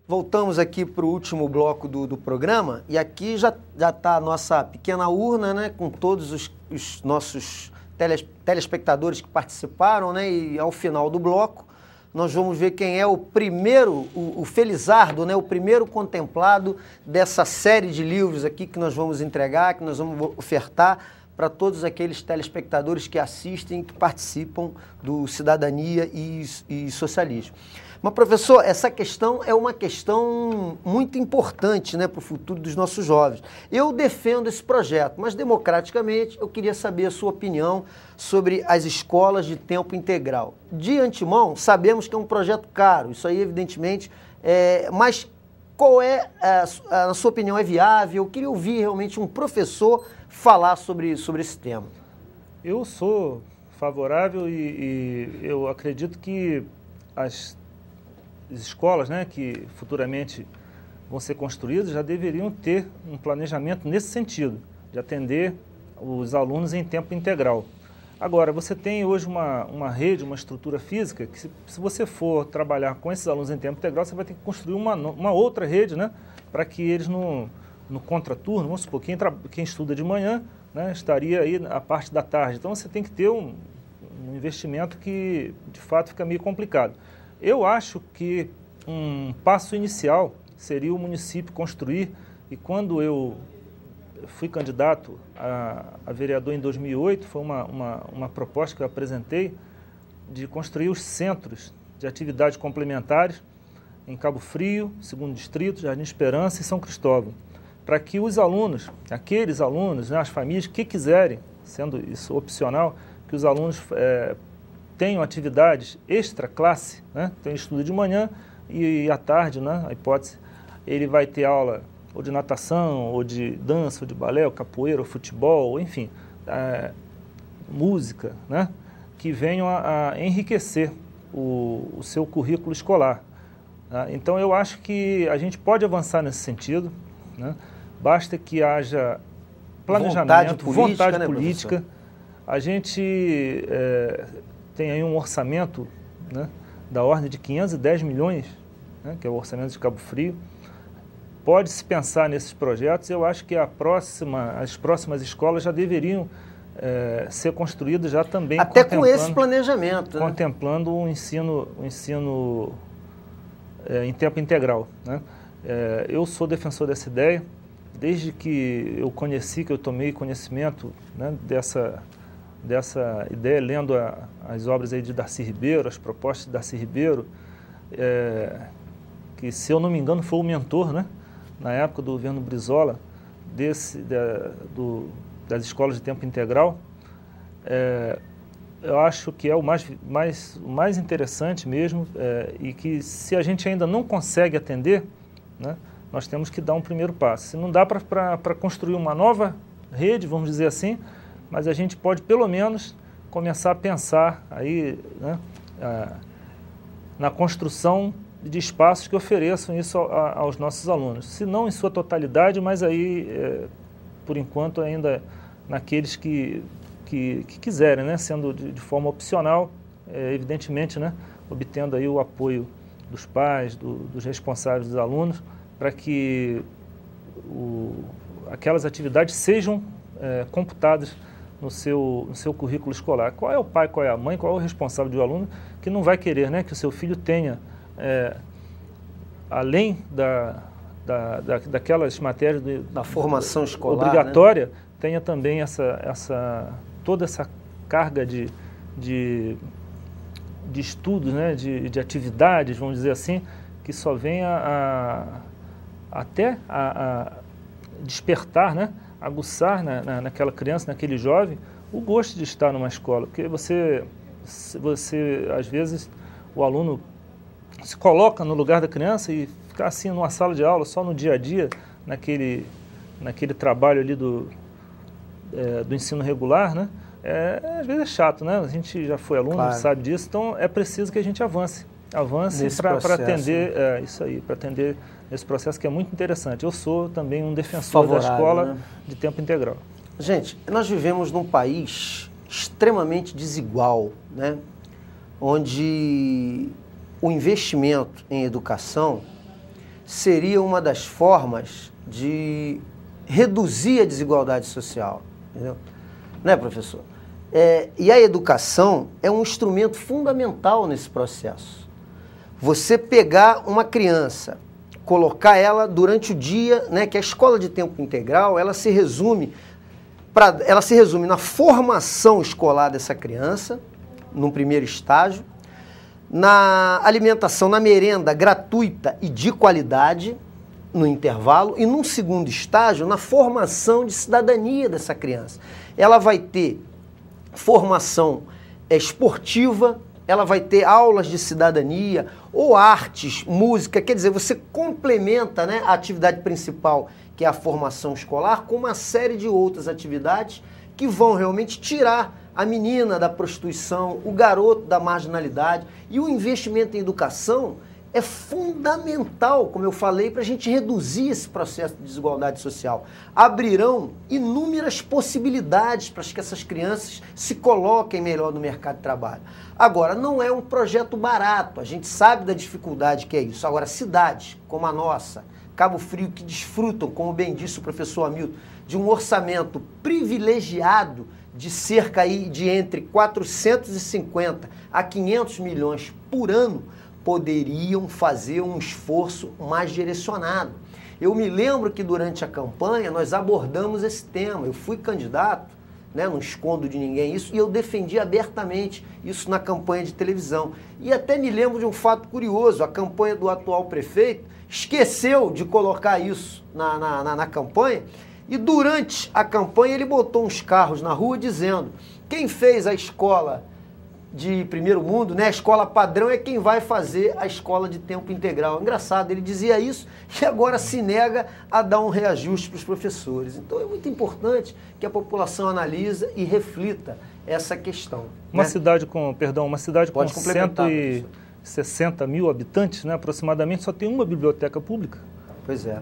Voltamos aqui para o último bloco do programa e aqui já está a nossa pequena urna, né, com todos os nossos telespectadores que participaram, né, e ao final do bloco nós vamos ver quem é o primeiro, o felizardo, né, o primeiro contemplado dessa série de livros aqui que nós vamos entregar, que nós vamos ofertar para todos aqueles telespectadores que assistem, que participam do Cidadania e Socialismo. Mas, professor, essa questão é uma questão muito importante, né, para o futuro dos nossos jovens. Eu defendo esse projeto, mas democraticamente eu queria saber a sua opinião sobre as escolas de tempo integral. De antemão, sabemos que é um projeto caro, isso aí evidentemente, mas qual é, na sua opinião, é viável? Eu queria ouvir realmente um professor falar sobre esse tema. Eu sou favorável e eu acredito que as escolas, né, que futuramente vão ser construídas já deveriam ter um planejamento nesse sentido, de atender os alunos em tempo integral. Agora, você tem hoje uma rede, uma estrutura física, que se você for trabalhar com esses alunos em tempo integral, você vai ter que construir uma outra rede, né, para que eles no contraturno, vamos supor, quem estuda de manhã, né, estaria aí a parte da tarde. Então, você tem que ter um investimento que, de fato, fica meio complicado. Eu acho que um passo inicial seria o município construir, e quando eu fui candidato a vereador em 2008, foi uma proposta que eu apresentei de construir os centros de atividades complementares em Cabo Frio, 2º Distrito, Jardim Esperança e São Cristóvão, para que os alunos, aqueles alunos, né, as famílias que quiserem, sendo isso opcional, que os alunos tenham atividades extra-classe, né? Tem estudo de manhã e à tarde, né? A hipótese, ele vai ter aula ou de natação, ou de dança, ou de balé, ou capoeira, ou futebol, ou enfim, música, né? Que venham a enriquecer o seu currículo escolar. Tá? Então, eu acho que a gente pode avançar nesse sentido, né? Basta que haja planejamento, vontade política. A gente tem aí um orçamento, né, da ordem de 510 milhões, né, que é o orçamento de Cabo Frio. Pode-se pensar nesses projetos. Eu acho que as próximas escolas já deveriam ser construídas já também até com esse planejamento, né? Contemplando o ensino em tempo integral, né? Eu sou defensor dessa ideia, desde que eu conheci, que eu tomei conhecimento, né, dessa ideia, lendo as obras aí de Darcy Ribeiro, as propostas de Darcy Ribeiro, que, se eu não me engano, foi o mentor, né, na época do governo Brizola, das escolas de tempo integral. Eu acho que é o mais interessante mesmo, e que, se a gente ainda não consegue atender, né, nós temos que dar um primeiro passo. Se não dá para construir uma nova rede, vamos dizer assim, mas a gente pode, pelo menos, começar a pensar aí, né, na construção de espaços que ofereçam isso aos nossos alunos. Se não em sua totalidade, mas aí, por enquanto, ainda naqueles que quiserem, né, sendo de forma opcional, evidentemente, né, obtendo aí o apoio dos pais, dos responsáveis dos alunos, para que aquelas atividades sejam computadas no seu currículo escolar. Qual é o pai, qual é a mãe, qual é o responsável do aluno que não vai querer, né, que o seu filho tenha, além daquelas matérias da formação escolar obrigatória, né, tenha também toda essa carga de estudos, né, de atividades, vamos dizer assim, que só vem até a despertar, né, aguçar naquela criança, naquele jovem, o gosto de estar numa escola. Porque você às vezes, o aluno se coloca no lugar da criança e ficar assim numa sala de aula, só no dia a dia, naquele trabalho ali do ensino regular, né? Às vezes é chato, né? A gente já foi aluno, claro, sabe disso, então é preciso que a gente avance para atender, isso aí, para atender esse processo que é muito interessante. Eu sou também um defensor da escola, né, de tempo integral. Gente, nós vivemos num país extremamente desigual, né? Onde o investimento em educação seria uma das formas de reduzir a desigualdade social, entendeu? Né, professor? E a educação é um instrumento fundamental nesse processo. Você pegar uma criança, colocar ela durante o dia, né, que a escola de tempo integral, ela se resume na formação escolar dessa criança, num primeiro estágio, na alimentação, na merenda gratuita e de qualidade, no intervalo, e num segundo estágio, na formação de cidadania dessa criança. Ela vai ter formação esportiva, ela vai ter aulas de cidadania, ou artes, música, quer dizer, você complementa, né, a atividade principal, que é a formação escolar, com uma série de outras atividades que vão realmente tirar a menina da prostituição, o garoto da marginalidade. E o investimento em educação é fundamental, como eu falei, para a gente reduzir esse processo de desigualdade social. Abrirão inúmeras possibilidades para que essas crianças se coloquem melhor no mercado de trabalho. Agora, não é um projeto barato, a gente sabe da dificuldade que é isso. Agora, cidades como a nossa, Cabo Frio, que desfrutam, como bem disse o professor Hamilton, de um orçamento privilegiado de cerca aí de entre 450 a 500 milhões por ano, poderiam fazer um esforço mais direcionado. Eu me lembro que durante a campanha nós abordamos esse tema. Eu fui candidato, né, não escondo de ninguém isso, e eu defendi abertamente isso na campanha de televisão. E até me lembro de um fato curioso, a campanha do atual prefeito esqueceu de colocar isso na campanha, e durante a campanha ele botou uns carros na rua dizendo: quem fez a escola de primeiro mundo, né, a escola padrão, é quem vai fazer a escola de tempo integral. Engraçado, ele dizia isso e agora se nega a dar um reajuste para os professores. Então é muito importante que a população analise e reflita essa questão. Uma né? cidade com 160 mil habitantes, né, aproximadamente, só tem uma biblioteca pública. Pois é.